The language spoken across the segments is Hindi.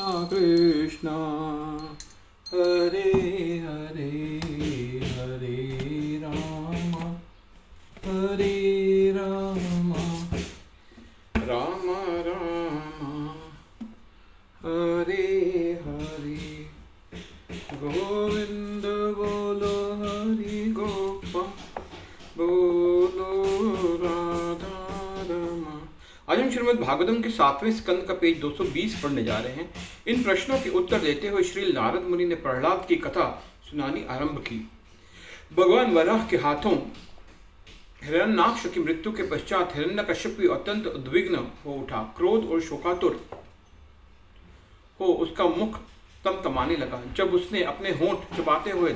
कृष्ण हरे हरे हरे राम राम राम हरे हरे गोविंद बोलो हरि गोपाल बोलो राधा रमा। आज हम श्रीमद् भागवतम के 7वें स्कंद का पेज 220 पढ़ने जा रहे हैं। इन प्रश्नों के उत्तर देते हुए श्री नारद मुनि ने प्रहलाद की कथा सुनानी आरंभ की। भगवान वराह के हाथों हिरण्याक्ष की मृत्यु के पश्चात हिरण्यकश्यप अत्यंत उद्विग्न हो उठा। क्रोध और शोकातुर हो उसका मुख तमतमाने लगा। जब उसने अपने होंठ चबाते हुए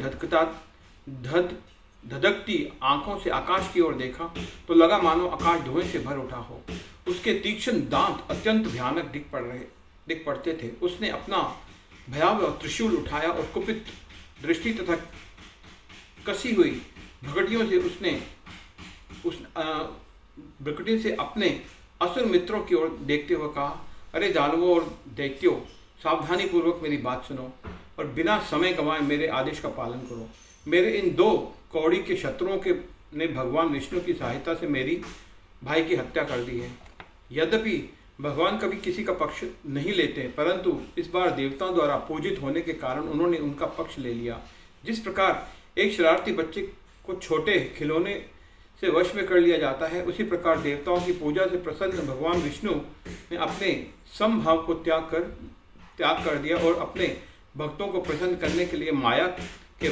धधकती आंखों से आकाश की ओर देखा तो लगा मानो आकाश धुएं से भर उठा हो। उसके तीक्ष्ण दांत अत्यंत भयानक दिख पड़ते थे। उसने अपना भयावह त्रिशूल उठाया और कुपित दृष्टि तथा कसी हुई भ्रुकुटियों से अपने असुर मित्रों की ओर देखते हुए कहा, अरे दानवों और दैत्यों, सावधानी पूर्वक मेरी बात सुनो और बिना समय गंवाए मेरे आदेश का पालन करो। मेरे इन दो कौड़ी के शत्रुओं ने भगवान विष्णु की सहायता से मेरी भाई की हत्या कर दी है। यद्यपि भगवान कभी किसी का पक्ष नहीं लेते, परंतु इस बार देवताओं द्वारा पूजित होने के कारण उन्होंने उनका पक्ष ले लिया। जिस प्रकार एक शरारती बच्चे को छोटे खिलौने से वश में कर लिया जाता है, उसी प्रकार देवताओं की पूजा से प्रसन्न भगवान विष्णु ने अपने समभाव को त्याग कर दिया और अपने भक्तों को प्रसन्न करने के लिए माया के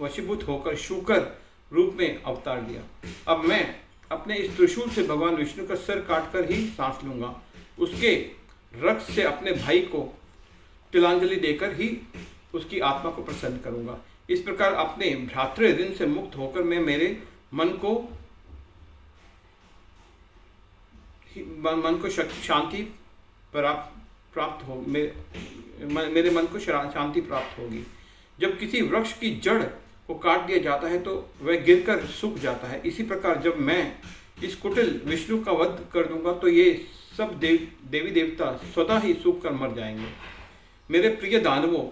वशीभूत होकर शूकर रूप में अवतार लिया। अब मैं अपने इस त्रिशूल से भगवान विष्णु का सिर काटकर ही सांस लूंगा। उसके रक्त से अपने भाई को तिलांजलि देकर ही उसकी आत्मा को प्रसन्न करूंगा। इस प्रकार अपने भ्रातृ ऋण से मुक्त होकर मैं मेरे मन को शांति प्राप्त हो मेरे मन को शांति प्राप्त होगी। जब किसी वृक्ष की जड़ को काट दिया जाता है तो वह गिरकर सूख जाता है। इसी प्रकार जब मैं इस कुटिल विष्णु का वध कर दूंगा तो ये सब देवी देवता स्वतः ही सूख कर मर जाएंगे। मेरे प्रिय दानवों,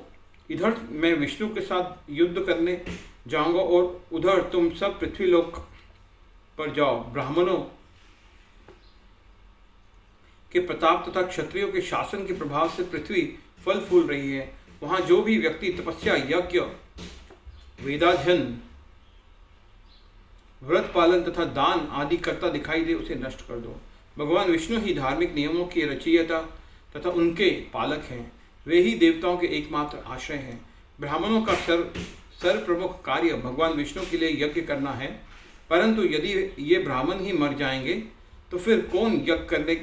इधर मैं विष्णु के साथ युद्ध करने जाऊंगा और उधर तुम सब पृथ्वीलोक पर जाओ। ब्राह्मणों के प्रताप तथा क्षत्रियों के शासन के प्रभाव से पृथ्वी फल फूल रही है। वहां जो भी व्यक्ति तपस्या, यज्ञ, वेदाध्ययन, व्रत पालन तथा दान आदि करता दिखाई दे उसे नष्ट कर दो। भगवान विष्णु ही धार्मिक नियमों की रचयिता तथा उनके पालक हैं। वे ही देवताओं के एकमात्र आश्रय हैं। ब्राह्मणों का सर्वप्रमुख कार्य भगवान विष्णु के लिए यज्ञ करना है, परंतु यदि ये ब्राह्मण ही मर जाएंगे तो फिर कौन यज्ञ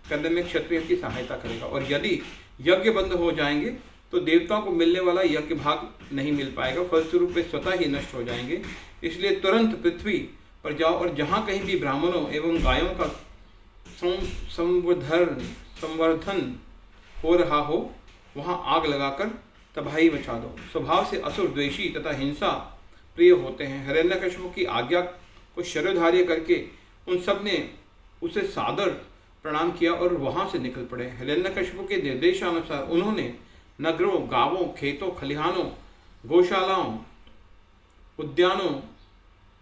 करने में क्षत्रिय की सहायता करेगा। और यदि यज्ञ बंद हो जाएंगे तो देवताओं को मिलने वाला यज्ञ भाग नहीं मिल पाएगा, फलस्वरूप वे स्वतः ही नष्ट हो जाएंगे। इसलिए तुरंत पृथ्वी पर जाओ और जहाँ कहीं भी ब्राह्मणों एवं गायों का संवर्धन हो रहा हो वहाँ आग लगाकर तबाही मचा दो। स्वभाव से असुर द्वेषी तथा हिंसा प्रिय होते हैं। हिरण्यकश्यप की आज्ञा को शिरोधार्य करके उन सब ने उसे सादर प्रणाम किया और वहां से निकल पड़े। हिरण्यकश्यप के निर्देशानुसार उन्होंने नगरों, गांवों, खेतों, खलिहानों, गौशालाओं, उद्यानों,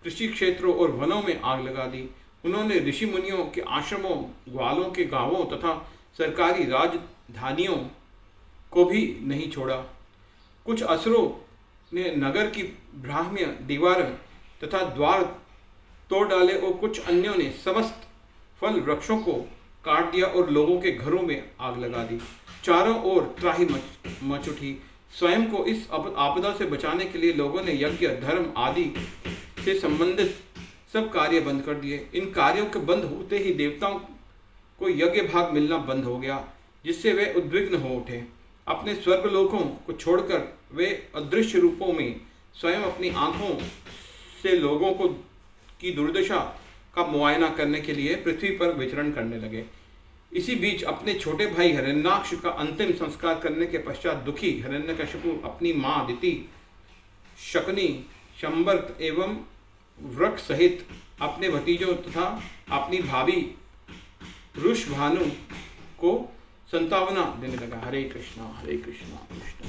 कृषि क्षेत्रों और वनों में आग लगा दी। उन्होंने ऋषि मुनियों के आश्रमों, ग्वालों के गांवों तथा सरकारी राजधानियों को भी नहीं छोड़ा। कुछ असुरों ने नगर की ब्राह्म्य दीवारें तथा द्वार तोड़ डाले और कुछ अन्यों ने समस्त फल वृक्षों को काट दिया और लोगों के घरों में आग लगा दी। चारों ओर त्राही मच उठी। स्वयं को इस आपदा से बचाने के लिए लोगों ने यज्ञ, धर्म आदि से संबंधित सब कार्य बंद कर दिए। इन कार्यों के बंद होते ही देवताओं को यज्ञ भाग मिलना बंद हो गया, जिससे वे उद्विग्न हो उठे। अपने स्वर्गलोकों को छोड़कर वे अदृश्य रूपों में स्वयं अपनी आंखों से लोगों की दुर्दशा का मुआयना करने के लिए पृथ्वी पर विचरण करने लगे। इसी बीच अपने छोटे भाई हिरण्याक्ष का अंतिम संस्कार करने के पश्चात दुखी हिरण्यकश्यप अपनी माँ दिति, शकुनी, शंबर्क एवं वृक सहित अपने भतीजों तथा अपनी भाभी वृषभानु को संतावना देने लगा। हरे कृष्णा कृष्ण